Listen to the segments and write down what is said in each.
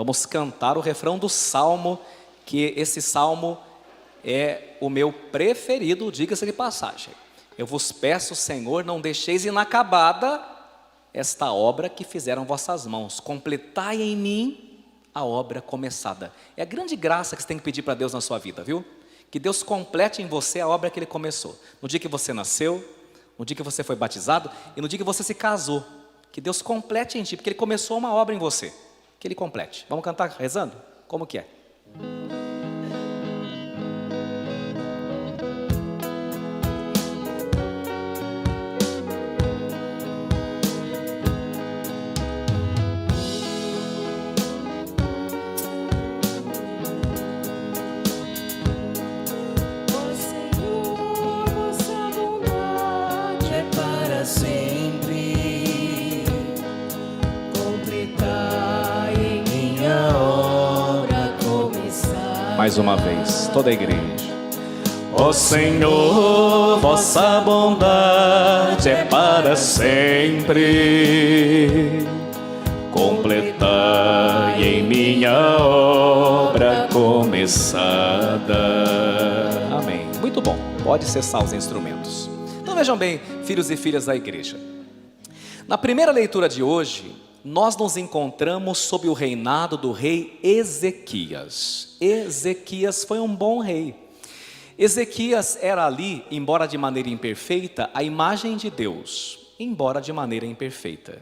Vamos cantar o refrão do Salmo, que esse Salmo é o meu preferido, diga-se de passagem. Eu vos peço, Senhor, não deixeis inacabada esta obra que fizeram vossas mãos. Completai em mim a obra começada. É a grande graça que você tem que pedir para Deus na sua vida, viu? Que Deus complete em você a obra que Ele começou. No dia que você nasceu, no dia que você foi batizado e no dia que você se casou. Que Deus complete em ti, porque Ele começou uma obra em você. Que Ele complete. Vamos cantar rezando? Como que é? Mais uma vez, toda a igreja. Ó Senhor, vossa bondade é para sempre. Completai em minha obra começada. Amém. Muito bom. Pode cessar os instrumentos. Então vejam bem, filhos e filhas da igreja. Na primeira leitura de hoje, nós nos encontramos sob o reinado do rei Ezequias. Ezequias foi um bom rei. Ezequias era ali, embora de maneira imperfeita, a imagem de Deus, embora de maneira imperfeita.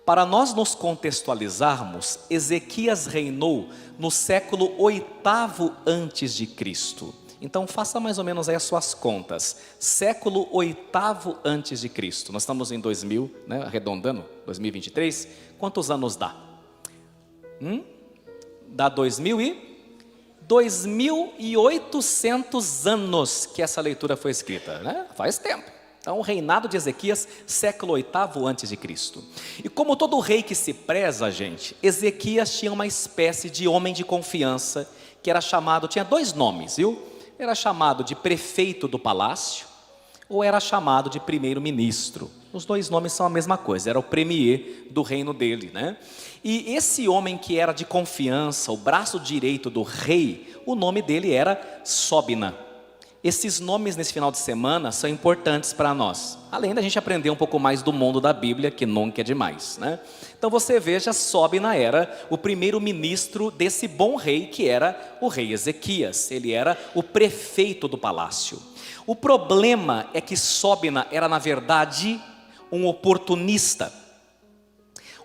Para nós nos contextualizarmos, Ezequias reinou no século 8º antes de Cristo. Então faça mais ou menos aí as suas contas. Século 8º antes de Cristo. Nós estamos em 2000, né, arredondando, 2023. Quantos anos dá? Dá 2.800 anos que essa leitura foi escrita, né? Faz tempo. Então, o reinado de Ezequias, século 8º antes de Cristo. E como todo rei que se preza, gente, Ezequias tinha uma espécie de homem de confiança, que era chamado, tinha dois nomes, viu? Era chamado de prefeito do palácio, ou era chamado de primeiro-ministro. Os dois nomes são a mesma coisa, era o premier do reino dele, né? E esse homem que era de confiança, o braço direito do rei, o nome dele era Sobna. Esses nomes nesse final de semana são importantes para nós, além da gente aprender um pouco mais do mundo da Bíblia, que nunca é demais, né? Então você veja, Sobna era o primeiro-ministro desse bom rei que era o rei Ezequias. Ele era o prefeito do palácio. O problema é que Sobna era na verdade um oportunista,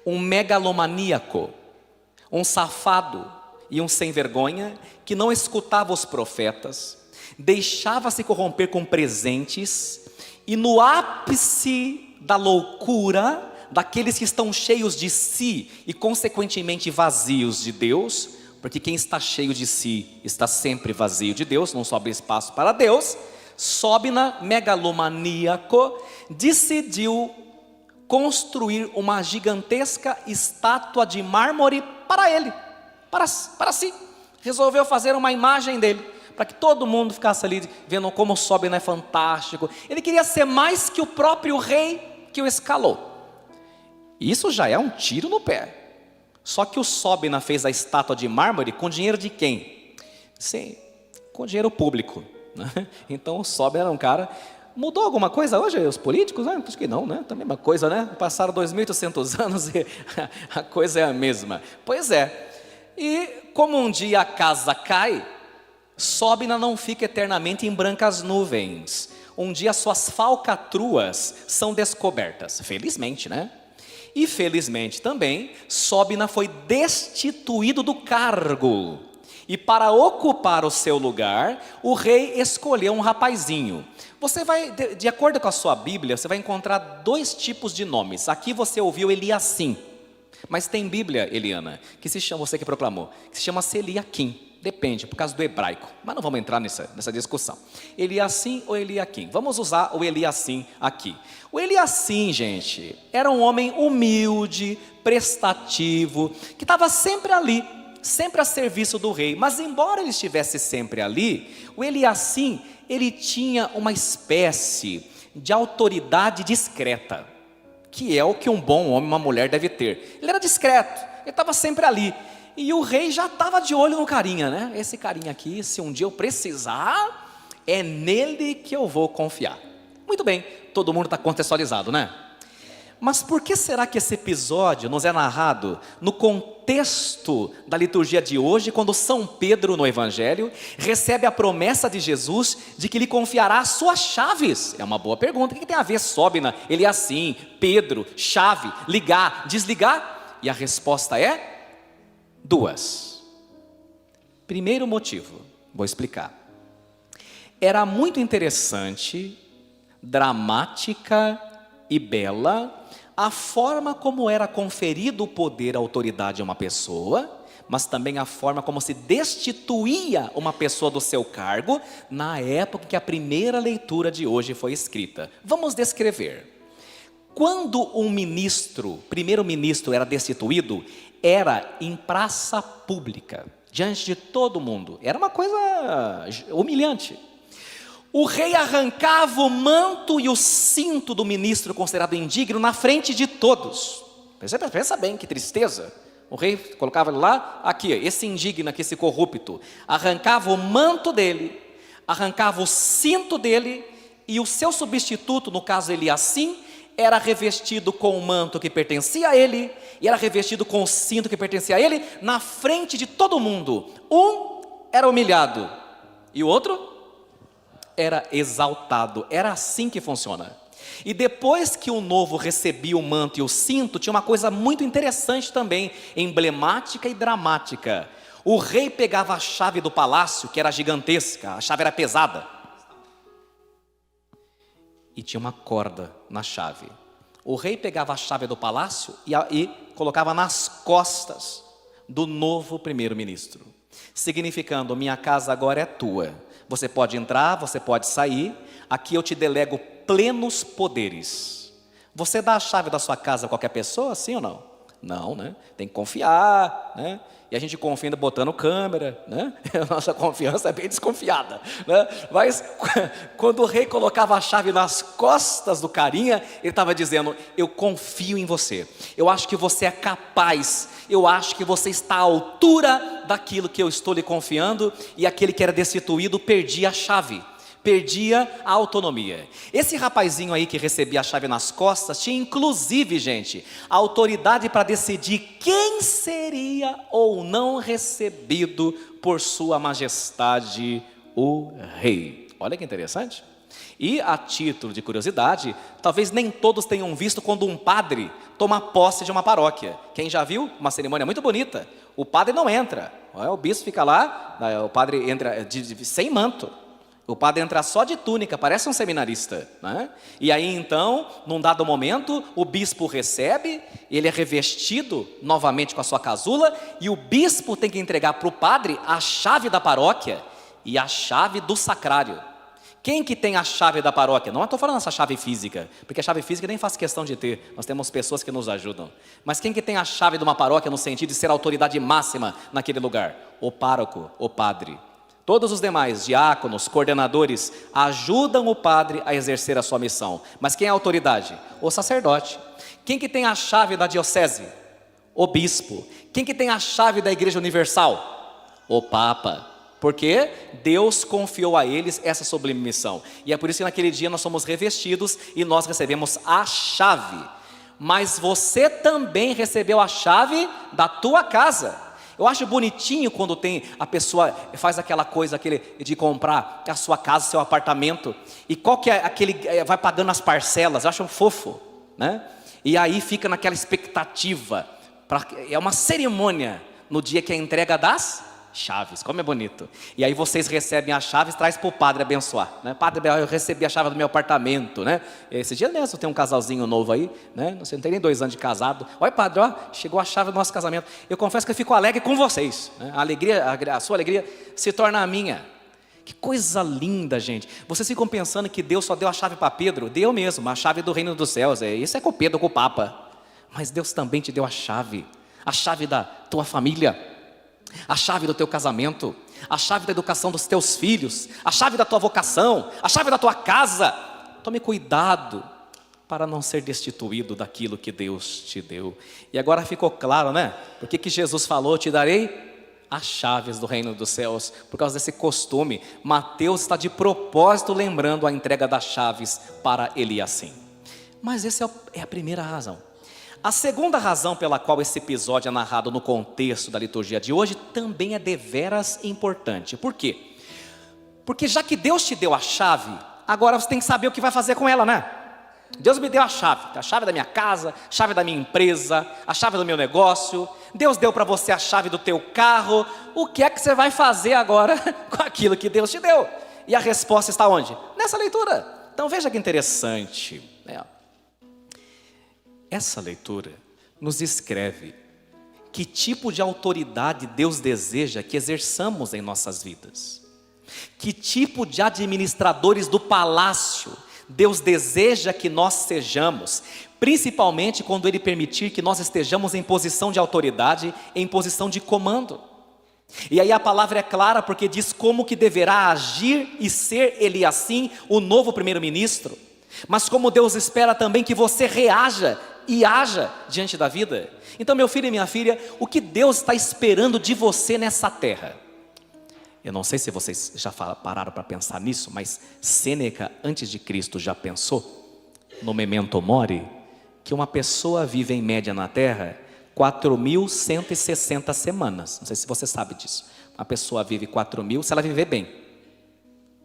um megalomaníaco, um safado e um sem vergonha que não escutava os profetas, deixava-se corromper com presentes e no ápice da loucura daqueles que estão cheios de si e consequentemente vazios de Deus, porque quem está cheio de si está sempre vazio de Deus, não sobra espaço para Deus. Sobna, megalomaníaco, decidiu construir uma gigantesca estátua de mármore para ele, para si. Resolveu fazer uma imagem dele, para que todo mundo ficasse ali vendo como Sobna é fantástico. Ele queria ser mais que o próprio rei que o escalou. Isso já é um tiro no pé. Só que o Sobna fez a estátua de mármore com dinheiro de quem? Sim, com dinheiro público, né? Então o Sobna era um cara... Mudou alguma coisa hoje os políticos? Acho que não, né? Também uma coisa, né? Passaram 2.800 anos e a coisa é a mesma. Pois é. E como um dia a casa cai, Sobna não fica eternamente em brancas nuvens. Um dia suas falcatruas são descobertas. Felizmente, né? E felizmente também, Sobna foi destituído do cargo. E para ocupar o seu lugar, o rei escolheu um rapazinho. Você vai, de acordo com a sua Bíblia, você vai encontrar dois tipos de nomes. Aqui você ouviu Eliacim. Mas tem Bíblia, Eliana, que se chama, você que proclamou, que se chama Eliaquim. Depende, por causa do hebraico. Mas não vamos entrar nessa discussão. Eliacim ou Eliaquim? Vamos usar o Eliacim aqui. O Eliacim, gente, era um homem humilde, prestativo, que estava sempre ali, sempre a serviço do rei. Mas embora ele estivesse sempre ali, o Eliacim, ele tinha uma espécie de autoridade discreta, que é o que um bom homem, uma mulher deve ter. Ele era discreto, ele estava sempre ali. E o rei já estava de olho no carinha, né? Esse carinha aqui, se um dia eu precisar, é nele que eu vou confiar. Muito bem, todo mundo está contextualizado, né? Mas por que será que esse episódio nos é narrado no contexto da liturgia de hoje, quando São Pedro, no Evangelho, recebe a promessa de Jesus de que lhe confiará as suas chaves? É uma boa pergunta. O que tem a ver, Sóbina? Ele é assim, Pedro, chave, ligar, desligar? E a resposta é duas. Primeiro motivo, vou explicar. Era muito interessante, dramática e bela a forma como era conferido o poder, a autoridade a uma pessoa, mas também a forma como se destituía uma pessoa do seu cargo na época que a primeira leitura de hoje foi escrita. Vamos descrever. Quando um ministro, primeiro-ministro, era destituído, era em praça pública, diante de todo mundo. Era uma coisa humilhante. O rei arrancava o manto e o cinto do ministro considerado indigno na frente de todos. Pensa bem, que tristeza. O rei colocava ele lá, aqui, esse indigno aqui, esse corrupto. Arrancava o manto dele, arrancava o cinto dele, e o seu substituto, no caso ele assim, era revestido com o manto que pertencia a ele, e era revestido com o cinto que pertencia a ele, na frente de todo mundo. Um era humilhado, e o outro era exaltado. Era assim que funciona. E depois que o novo recebia o manto e o cinto, tinha uma coisa muito interessante também, emblemática e dramática. O rei pegava a chave do palácio, que era gigantesca, a chave era pesada, e tinha uma corda na chave. O rei pegava a chave do palácio e colocava nas costas do novo primeiro-ministro, significando: minha casa agora é tua. Você pode entrar, você pode sair, aqui eu te delego plenos poderes. Você dá a chave da sua casa a qualquer pessoa, sim ou não? Não, né? Tem que confiar, né? E a gente confia ainda botando câmera, né? A nossa confiança é bem desconfiada, né? Mas quando o rei colocava a chave nas costas do carinha, ele estava dizendo: eu confio em você, eu acho que você é capaz, eu acho que você está à altura daquilo que eu estou lhe confiando. E aquele que era destituído perdia a chave, perdia a autonomia. Esse rapazinho aí que recebia a chave nas costas tinha inclusive, gente, a autoridade para decidir quem seria ou não recebido por sua majestade o rei. Olha que interessante. E a título de curiosidade, talvez nem todos tenham visto quando um padre toma posse de uma paróquia. Quem já viu? Uma cerimônia muito bonita. O padre não entra, o bispo fica lá, o padre entra sem manto. O padre entra só de túnica, parece um seminarista, né? E aí então, num dado momento, o bispo recebe, ele é revestido novamente com a sua casula, e o bispo tem que entregar para o padre a chave da paróquia e a chave do sacrário. Quem que tem a chave da paróquia? Não estou falando essa chave física, porque a chave física nem faço questão de ter, nós temos pessoas que nos ajudam. Mas quem que tem a chave de uma paróquia no sentido de ser a autoridade máxima naquele lugar? O pároco, o padre. Todos os demais, diáconos, coordenadores, ajudam o padre a exercer a sua missão. Mas quem é a autoridade? O sacerdote. Quem que tem a chave da diocese? O bispo. Quem que tem a chave da Igreja Universal? O Papa. Porque Deus confiou a eles essa sublime missão. E é por isso que naquele dia nós somos revestidos e nós recebemos a chave. Mas você também recebeu a chave da tua casa. Eu acho bonitinho quando tem a pessoa faz aquela coisa de comprar a sua casa, seu apartamento, e qual que é aquele, vai pagando as parcelas. Eu acho fofo, né? E aí fica naquela expectativa, é uma cerimônia no dia que é a entrega das chaves, como é bonito. E aí vocês recebem as chaves, traz para o padre abençoar, né? Padre, eu recebi a chave do meu apartamento, né? Esse dia mesmo tem um casalzinho novo aí, né? Você não tem nem 2 anos de casado. Olha, padre, ó, chegou a chave do nosso casamento. Eu confesso que eu fico alegre com vocês, né? A sua alegria se torna a minha. Que coisa linda, gente. Vocês ficam pensando que Deus só deu a chave para Pedro? Deu mesmo, a chave do reino dos céus. Isso é com Pedro, com o Papa. Mas Deus também te deu a chave da tua família, a chave do teu casamento, a chave da educação dos teus filhos, a chave da tua vocação, a chave da tua casa. Tome cuidado para não ser destituído daquilo que Deus te deu. E agora ficou claro, né? Porque que Jesus falou, te darei as chaves do reino dos céus, por causa desse costume. Mateus está de propósito lembrando a entrega das chaves para Eliassim. Mas essa é a primeira razão. A segunda razão pela qual esse episódio é narrado no contexto da liturgia de hoje também é deveras importante. Por quê? Porque já que Deus te deu a chave, agora você tem que saber o que vai fazer com ela, né? Deus me deu a chave da minha casa, a chave da minha empresa, a chave do meu negócio. Deus deu para você a chave do teu carro. O que é que você vai fazer agora com aquilo que Deus te deu? E a resposta está onde? Nessa leitura. Então veja que interessante, né? Essa leitura nos descreve que tipo de autoridade Deus deseja que exerçamos em nossas vidas. Que tipo de administradores do palácio Deus deseja que nós sejamos, principalmente quando Ele permitir que nós estejamos em posição de autoridade, em posição de comando. E aí a palavra é clara porque diz como que deverá agir e ser Eliassim, o novo primeiro-ministro. Mas como Deus espera também que você reaja e haja diante da vida. Então, meu filho e minha filha, o que Deus está esperando de você nessa terra? Eu não sei se vocês já pararam para pensar nisso, mas Sêneca, antes de Cristo, já pensou no Memento Mori, que uma pessoa vive em média na Terra 4.160 semanas. Não sei se você sabe disso. Uma pessoa vive 4.000, se ela viver bem.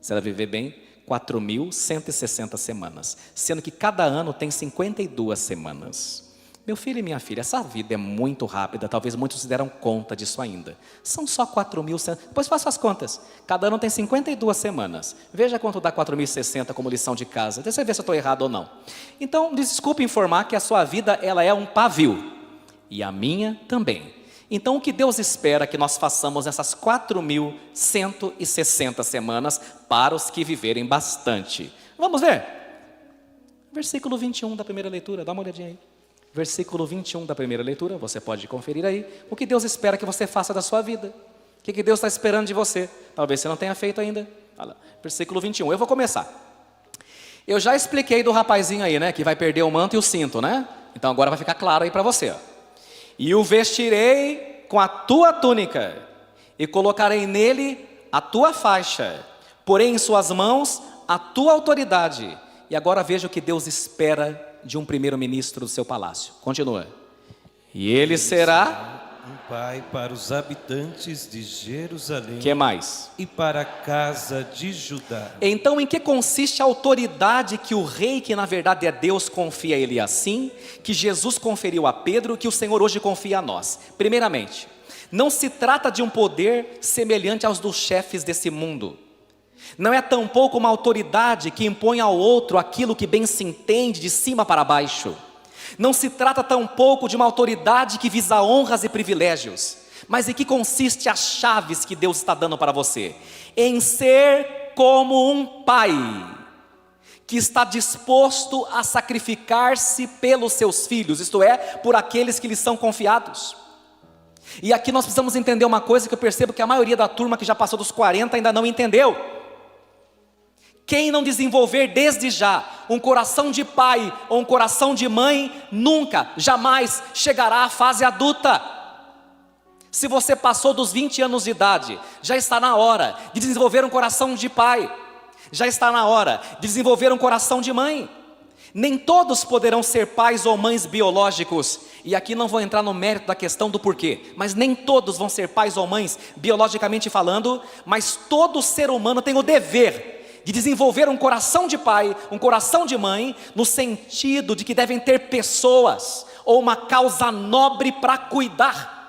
Se ela viver bem, 4.160 semanas. Sendo que cada ano tem 52 semanas. Meu filho e minha filha, essa vida é muito rápida, talvez muitos se deram conta disso ainda. São só 4.000, depois faça as contas. Cada ano tem 52 semanas. Veja quanto dá 4.060 como lição de casa. Deixa eu ver se eu estou errado ou não. Então, desculpe informar que a sua vida ela é um pavio. E a minha também. Então, o que Deus espera que nós façamos nessas 4.160 semanas para os que viverem bastante? Vamos ver? Versículo 21 da primeira leitura, dá uma olhadinha aí. Versículo 21 da primeira leitura, você pode conferir aí. O que Deus espera que você faça da sua vida. O que Deus está esperando de você. Talvez você não tenha feito ainda. Olha lá, versículo 21, eu vou começar. Eu já expliquei do rapazinho aí, né? Que vai perder o manto e o cinto, né? Então agora vai ficar claro aí para você, ó. E o vestirei com a tua túnica, e colocarei nele a tua faixa, porém em suas mãos a tua autoridade. E agora veja o que Deus espera de um primeiro-ministro do seu palácio. Continua. E ele será um pai para os habitantes de Jerusalém. Que mais? E para a casa de Judá. Então, em que consiste a autoridade que o rei, que na verdade é Deus, confia a Eliassim, que Jesus conferiu a Pedro, que o Senhor hoje confia a nós? Primeiramente, não se trata de um poder semelhante aos dos chefes desse mundo. Não é tampouco uma autoridade que impõe ao outro aquilo que bem se entende de cima para baixo. Não se trata tampouco de uma autoridade que visa honras e privilégios. Mas em que consiste as chaves que Deus está dando para você? Em ser como um pai, que está disposto a sacrificar-se pelos seus filhos, isto é, por aqueles que lhes são confiados. E aqui nós precisamos entender uma coisa que eu percebo que a maioria da turma que já passou dos 40 ainda não entendeu. Quem não desenvolver desde já um coração de pai ou um coração de mãe, nunca, jamais chegará à fase adulta. Se você passou dos 20 anos de idade, já está na hora de desenvolver um coração de pai. Já está na hora de desenvolver um coração de mãe. Nem todos poderão ser pais ou mães biológicos. E aqui não vou entrar no mérito da questão do porquê. Mas nem todos vão ser pais ou mães biologicamente falando. Mas todo ser humano tem o dever de desenvolver um coração de pai, um coração de mãe, no sentido de que devem ter pessoas ou uma causa nobre para cuidar.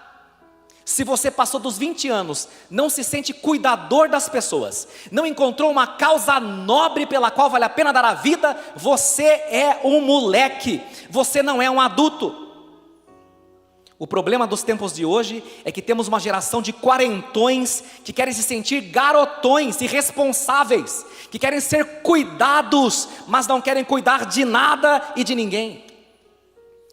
Se você passou dos 20 anos, não se sente cuidador das pessoas, não encontrou uma causa nobre pela qual vale a pena dar a vida, você é um moleque, você não é um adulto. O problema dos tempos de hoje é que temos uma geração de quarentões que querem se sentir garotões irresponsáveis, que querem ser cuidados, mas não querem cuidar de nada e de ninguém.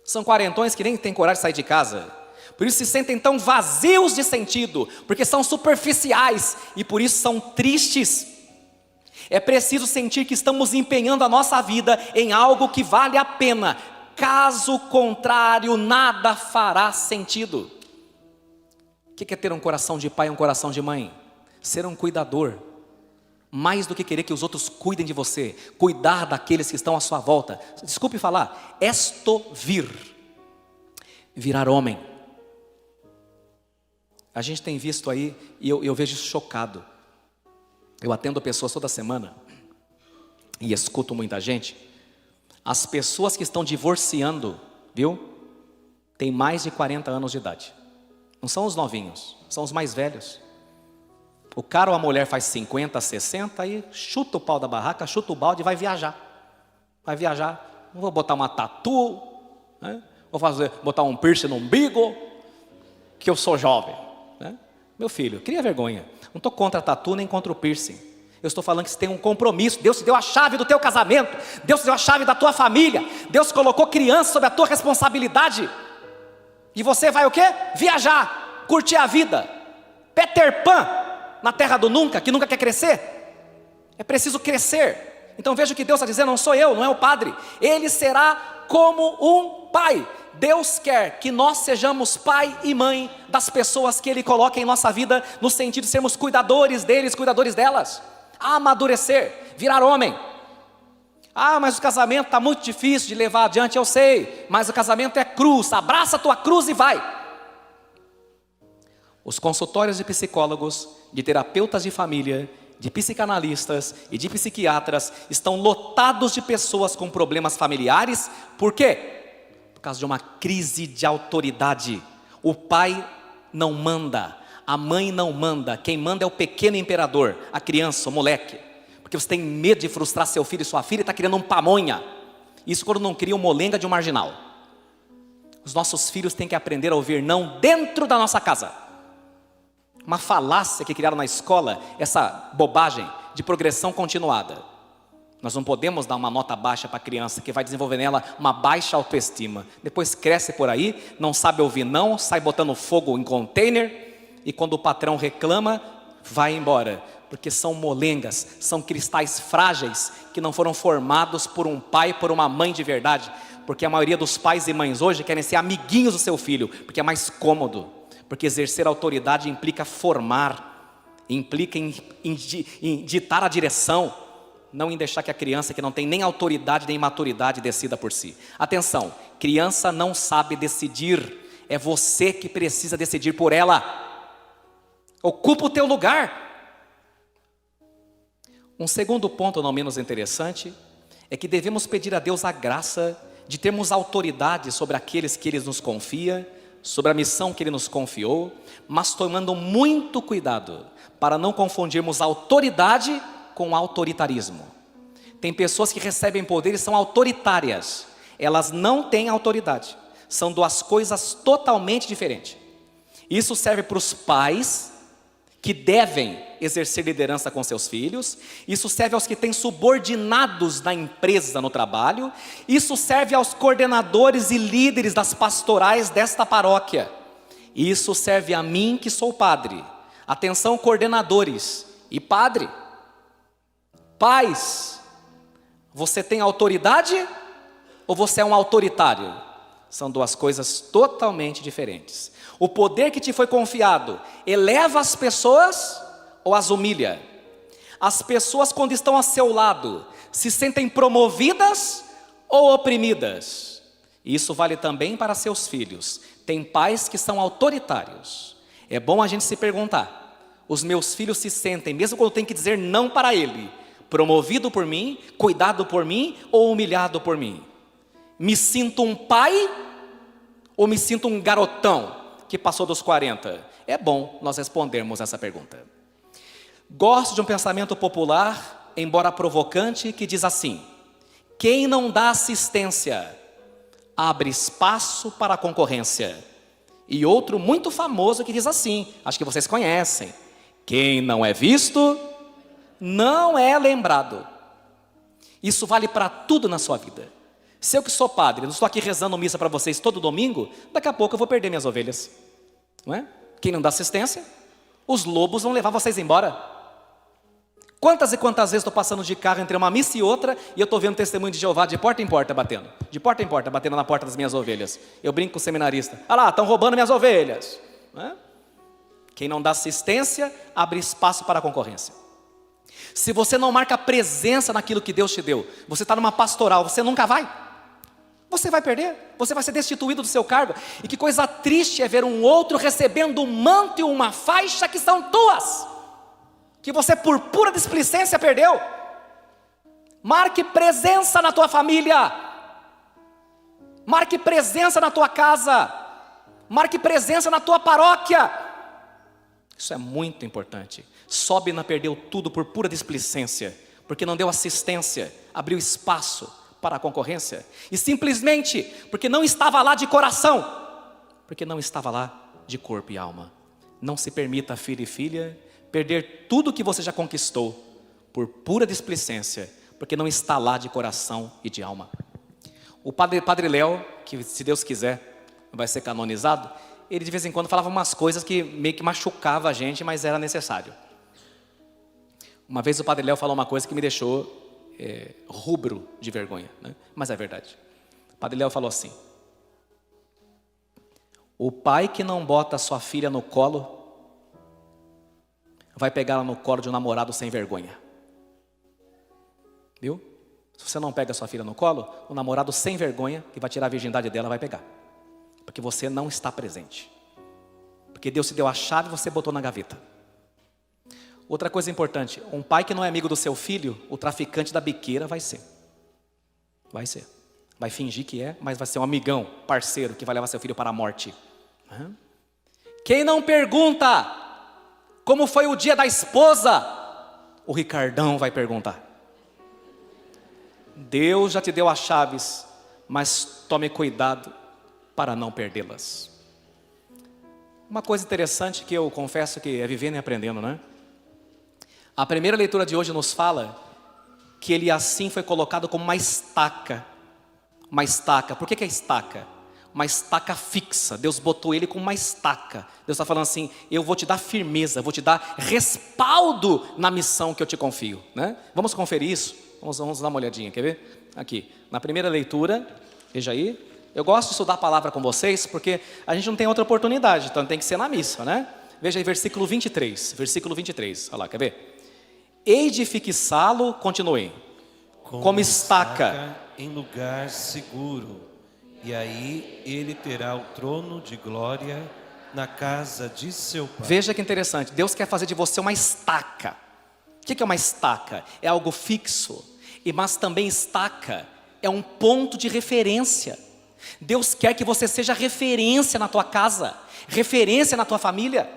São quarentões que nem têm coragem de sair de casa, por isso se sentem tão vazios de sentido, porque são superficiais e por isso são tristes. É preciso sentir que estamos empenhando a nossa vida em algo que vale a pena. Caso contrário, nada fará sentido. O que é ter um coração de pai e um coração de mãe? Ser um cuidador. Mais do que querer que os outros cuidem de você, cuidar daqueles que estão à sua volta. Desculpe falar, virar homem. A gente tem visto aí, e eu vejo isso chocado. Eu atendo pessoas toda semana e escuto muita gente. As pessoas que estão divorciando, viu? Tem mais de 40 anos de idade. Não são os novinhos, são os mais velhos. O cara ou a mulher faz 50, 60 e chuta o pau da barraca, chuta o balde e vai viajar. Vai viajar. Não vou botar uma tatu, né? Botar um piercing no umbigo, que eu sou jovem, né? Meu filho, cria vergonha. Não estou contra a tatu nem contra o piercing. Eu estou falando que você tem um compromisso. Deus te deu a chave do teu casamento. Deus te deu a chave da tua família. Deus colocou criança sob a tua responsabilidade. E você vai o quê? Viajar, curtir a vida. Peter Pan na terra do nunca, que nunca quer crescer. É preciso crescer. Então veja o que Deus está dizendo, não sou eu, não é o padre. Ele será como um pai. Deus quer que nós sejamos pai e mãe das pessoas que Ele coloca em nossa vida, no sentido de sermos cuidadores deles, cuidadores delas. Amadurecer, virar homem. Mas o casamento está muito difícil de levar adiante, eu sei, mas o casamento é cruz, abraça a tua cruz e vai. Os consultórios de psicólogos, de terapeutas de família, de psicanalistas e de psiquiatras estão lotados de pessoas com problemas familiares. Por quê? Por causa de uma crise de autoridade. O pai não manda, a mãe não manda, quem manda é o pequeno imperador, a criança, o moleque. Porque você tem medo de frustrar seu filho e sua filha e está criando um pamonha. Isso quando não cria um molenga de um marginal. Os nossos filhos têm que aprender a ouvir não dentro da nossa casa. Uma falácia que criaram na escola, essa bobagem de progressão continuada. Nós não podemos dar uma nota baixa para a criança, que vai desenvolver nela uma baixa autoestima. Depois cresce por aí, não sabe ouvir não, sai botando fogo em container, e quando o patrão reclama, vai embora. Porque são molengas, são cristais frágeis, que não foram formados por um pai, por uma mãe de verdade. Porque a maioria dos pais e mães hoje querem ser amiguinhos do seu filho, porque é mais cômodo. Porque exercer autoridade implica formar, implica em ditar a direção, não em deixar que a criança que não tem nem autoridade nem maturidade decida por si. Atenção, criança não sabe decidir, é você que precisa decidir por ela. Ocupa o teu lugar. Um segundo ponto não menos interessante é que devemos pedir a Deus a graça de termos autoridade sobre aqueles que Ele nos confia, sobre a missão que Ele nos confiou, mas tomando muito cuidado para não confundirmos autoridade com autoritarismo. Tem pessoas que recebem poder e são autoritárias. Elas não têm autoridade. São duas coisas totalmente diferentes. Isso serve para os pais que devem exercer liderança com seus filhos. Isso serve aos que têm subordinados na empresa, no trabalho. Isso serve aos coordenadores e líderes das pastorais desta paróquia. Isso serve a mim que sou padre. Atenção, coordenadores e padre. Pais, você tem autoridade ou você é um autoritário? São duas coisas totalmente diferentes. O poder que te foi confiado eleva as pessoas ou as humilha? As pessoas, quando estão a seu lado, se sentem promovidas ou oprimidas? Isso vale também para seus filhos. Tem pais que são autoritários. É bom a gente se perguntar: os meus filhos se sentem, mesmo quando tem que dizer não para ele, promovido por mim, cuidado por mim ou humilhado por mim? Me sinto um pai ou me sinto um garotão que passou dos 40? É bom nós respondermos essa pergunta. Gosto de um pensamento popular, embora provocante, que diz assim: quem não dá assistência, abre espaço para a concorrência. E outro muito famoso que diz assim, acho que vocês conhecem: quem não é visto, não é lembrado. Isso vale para tudo na sua vida. Se eu que sou padre, não estou aqui rezando missa para vocês todo domingo, daqui a pouco eu vou perder minhas ovelhas, não é? Quem não dá assistência, os lobos vão levar vocês embora. Quantas e quantas vezes estou passando de carro entre uma missa e outra e eu estou vendo testemunho de Jeová de porta em porta batendo. De porta em porta, batendo na porta das minhas ovelhas. Eu brinco com o seminarista. Olha lá, estão roubando minhas ovelhas. Quem não dá assistência, abre espaço para a concorrência. Se você não marca presença naquilo que Deus te deu, você está numa pastoral, você nunca vai. Você vai perder, você vai ser destituído do seu cargo. E que coisa triste é ver um outro recebendo um manto e uma faixa que são tuas, que você por pura displicência perdeu. Marque presença na tua família, marque presença na tua casa, marque presença na tua paróquia. Isso é muito importante. Sobina perdeu tudo por pura displicência, porque não deu assistência, abriu espaço para a concorrência, e simplesmente porque não estava lá de coração, porque não estava lá de corpo e alma. Não se permita, filho e filha, perder tudo que você já conquistou por pura displicência, porque não está lá de coração e de alma. O Padre Léo, que se Deus quiser vai ser canonizado, ele de vez em quando falava umas coisas que meio que machucava a gente, mas era necessário. Uma vez o Padre Léo falou uma coisa que me deixou rubro de vergonha, né? Mas é verdade. O Padre Léo falou assim: o pai que não bota a sua filha no colo vai pegar ela no colo de um namorado sem vergonha. Viu? Se você não pega a sua filha no colo, o namorado sem vergonha, que vai tirar a virgindade dela, vai pegar. Porque você não está presente. Porque Deus te deu a chave e você botou na gaveta. Outra coisa importante, um pai que não é amigo do seu filho, o traficante da biqueira vai ser. Vai ser. Vai fingir que é, mas vai ser um amigão, parceiro, que vai levar seu filho para a morte. Quem não pergunta como foi o dia da esposa, o Ricardão vai perguntar. Deus já te deu as chaves, mas tome cuidado para não perdê-las. Uma coisa interessante que eu confesso que é vivendo e aprendendo, né? A primeira leitura de hoje nos fala que ele assim foi colocado como uma estaca. Uma estaca. Por que é estaca? Uma estaca fixa. Deus botou ele como uma estaca. Deus está falando assim: eu vou te dar firmeza, vou te dar respaldo na missão que eu te confio, né? Vamos conferir isso? Vamos dar uma olhadinha, quer ver? Aqui, na primeira leitura, veja aí. Eu gosto de estudar a palavra com vocês, porque a gente não tem outra oportunidade, então tem que ser na missa, né? Veja aí, versículo 23. Versículo 23, olha lá, quer ver? Hei de fixá-lo, continuei, como estaca em lugar seguro, e aí ele terá o trono de glória na casa de seu pai. Veja que interessante, Deus quer fazer de você uma estaca. O que é uma estaca? É algo fixo, mas também estaca é um ponto de referência. Deus quer que você seja referência na tua casa, referência na tua família.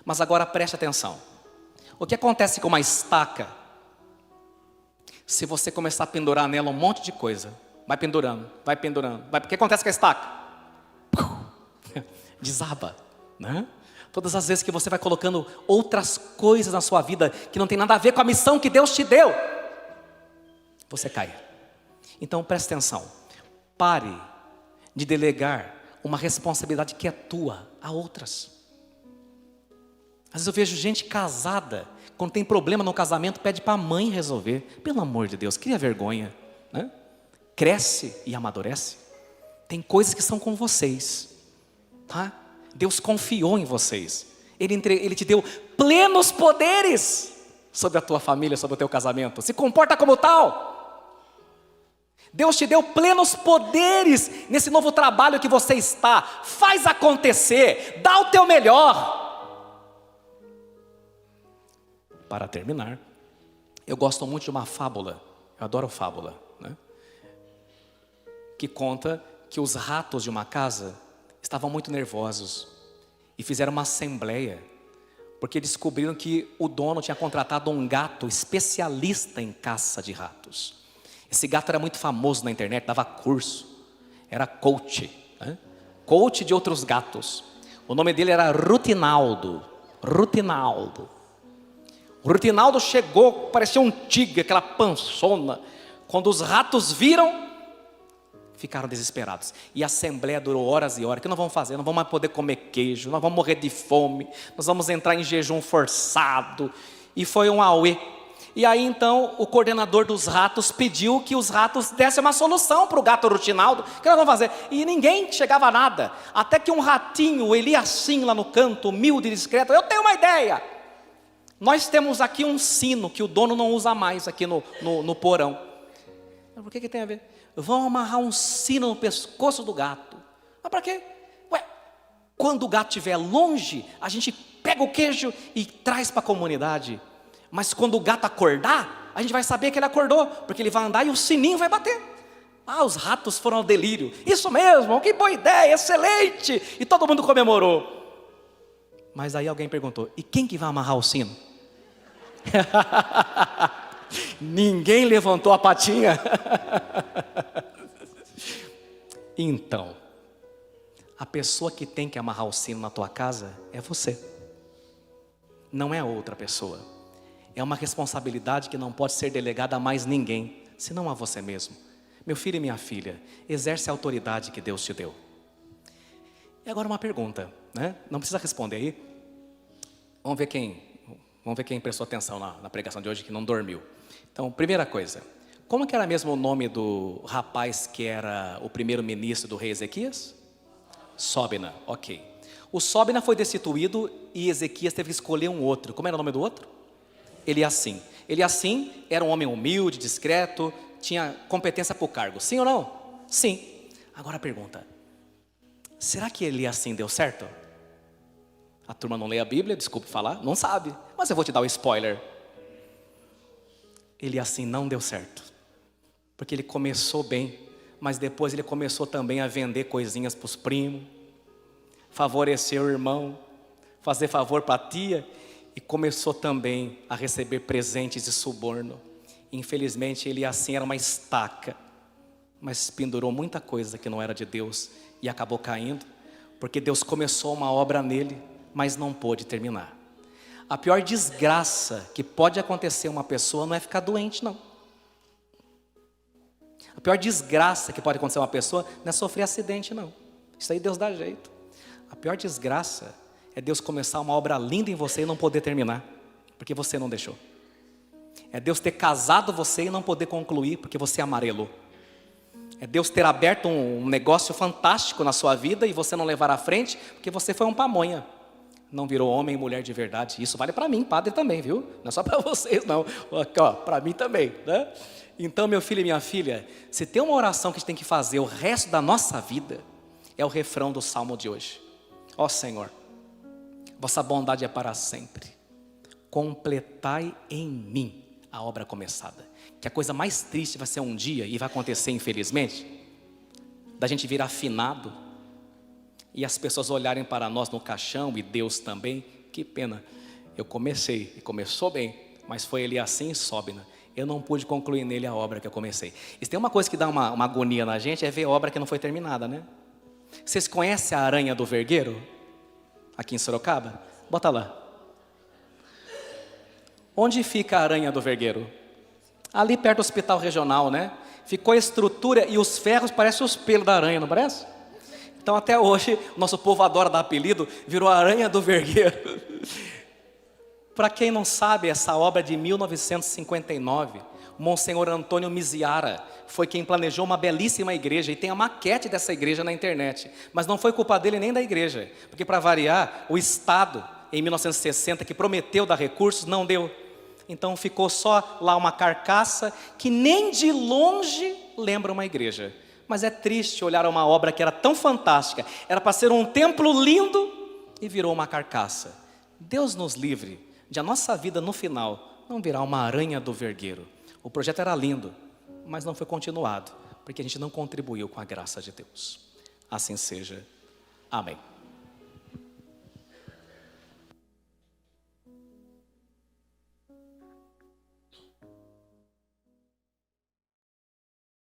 Mas agora preste atenção. O que acontece com uma estaca? Se você começar a pendurar nela um monte de coisa, vai pendurando, o que acontece com a estaca? Desaba, né? Todas as vezes que você vai colocando outras coisas na sua vida que não tem nada a ver com a missão que Deus te deu, você cai. Então preste atenção. Pare de delegar uma responsabilidade que é tua a outras. Às vezes eu vejo gente casada, quando tem problema no casamento, pede para a mãe resolver. Pelo amor de Deus, cria vergonha, né? Cresce e amadurece. Tem coisas que são com vocês, tá? Deus confiou em vocês. Ele te deu plenos poderes sobre a tua família, sobre o teu casamento. Se comporta como tal. Deus te deu plenos poderes nesse novo trabalho que você está. Faz acontecer, dá o teu melhor. Para terminar, eu gosto muito de uma fábula, eu adoro fábula, né? Que conta que os ratos de uma casa estavam muito nervosos e fizeram uma assembleia, porque descobriram que o dono tinha contratado um gato especialista em caça de ratos. Esse gato era muito famoso na internet, dava curso, era coach, né? Coach de outros gatos. O nome dele era Rutinaldo. O Rutinaldo chegou, parecia um tigre, aquela pançona. Quando os ratos viram, ficaram desesperados. E a assembleia durou horas e horas. O que nós vamos fazer? Não vamos mais poder comer queijo, nós vamos morrer de fome, nós vamos entrar em jejum forçado. E foi um auê. E aí então o coordenador dos ratos pediu que os ratos dessem uma solução para o gato Rutinaldo. O que nós vamos fazer? E ninguém chegava a nada. Até que um ratinho, ele ia assim lá no canto, humilde e discreto. Eu tenho uma ideia. Nós temos aqui um sino que o dono não usa mais aqui no porão. Por que tem a ver? Vamos amarrar um sino no pescoço do gato. Mas para quê? Ué, quando o gato estiver longe, a gente pega o queijo e traz para a comunidade. Mas quando o gato acordar, a gente vai saber que ele acordou, porque ele vai andar e o sininho vai bater. Ah, os ratos foram ao delírio. Isso mesmo, que boa ideia, excelente. E todo mundo comemorou. Mas aí alguém perguntou, e quem que vai amarrar o sino? Ninguém levantou a patinha. Então, a pessoa que tem que amarrar o sino na tua casa é você. Não é outra pessoa. É uma responsabilidade que não pode ser delegada a mais ninguém, senão a você mesmo. Meu filho e minha filha, exerce a autoridade que Deus te deu. E agora uma pergunta, né? Não precisa responder aí. Vamos ver quem prestou atenção na pregação de hoje, que não dormiu. Então, primeira coisa, como que era mesmo o nome do rapaz que era o primeiro-ministro do rei Ezequias? Sóbina, ok. O Sóbina foi destituído e Ezequias teve que escolher um outro. Como era o nome do outro? Eliacim. Eliacim era um homem humilde, discreto, tinha competência para o cargo. Sim ou não? Sim. Agora a pergunta, será que Eliacim deu certo? A turma não lê a Bíblia, desculpe falar, não sabe. Mas eu vou te dar o spoiler. Eliacim não deu certo. Porque ele começou bem, mas depois ele começou também a vender coisinhas para os primos, favorecer o irmão, fazer favor para a tia, e começou também a receber presentes de suborno. Infelizmente ele assim era uma estaca, mas pendurou muita coisa que não era de Deus e acabou caindo, porque Deus começou uma obra nele, mas não pôde terminar. A pior desgraça que pode acontecer a uma pessoa não é ficar doente, não. A pior desgraça que pode acontecer a uma pessoa não é sofrer acidente, não. Isso aí Deus dá jeito. A pior desgraça é Deus começar uma obra linda em você e não poder terminar, porque você não deixou. É Deus ter casado você e não poder concluir, porque você amarelou. É Deus ter aberto um negócio fantástico na sua vida e você não levar à frente, porque você foi um pamonha. Não virou homem e mulher de verdade. Isso vale para mim, padre também, viu? Não é só para vocês, não. Para mim também, né? Então, meu filho e minha filha, se tem uma oração que a gente tem que fazer o resto da nossa vida, é o refrão do salmo de hoje. Ó Senhor, vossa bondade é para sempre. Completai em mim a obra começada. Que a coisa mais triste vai ser um dia, e vai acontecer infelizmente, da gente vir afinado, e as pessoas olharem para nós no caixão, e Deus também. Que pena, eu comecei, e começou bem, mas foi ele assim, Sóbina. Eu não pude concluir nele a obra que eu comecei. E se tem uma coisa que dá uma agonia na gente, é ver obra que não foi terminada, né? Vocês conhecem a aranha do vergueiro? Aqui em Sorocaba? Bota lá. Onde fica a aranha do vergueiro? Ali perto do hospital regional, né? Ficou a estrutura e os ferros parecem os pelos da aranha, não parece? Então até hoje, o nosso povo adora dar apelido, virou a aranha do vergueiro. Para quem não sabe, essa obra de 1959, o Monsenhor Antônio Miziara foi quem planejou uma belíssima igreja, e tem a maquete dessa igreja na internet. Mas não foi culpa dele nem da igreja, porque para variar, o Estado, em 1960, que prometeu dar recursos, não deu. Então ficou só lá uma carcaça que nem de longe lembra uma igreja. Mas é triste olhar uma obra que era tão fantástica, era para ser um templo lindo e virou uma carcaça. Deus nos livre de a nossa vida no final não virar uma aranha do vergueiro. O projeto era lindo, mas não foi continuado, porque a gente não contribuiu com a graça de Deus. Assim seja. Amém.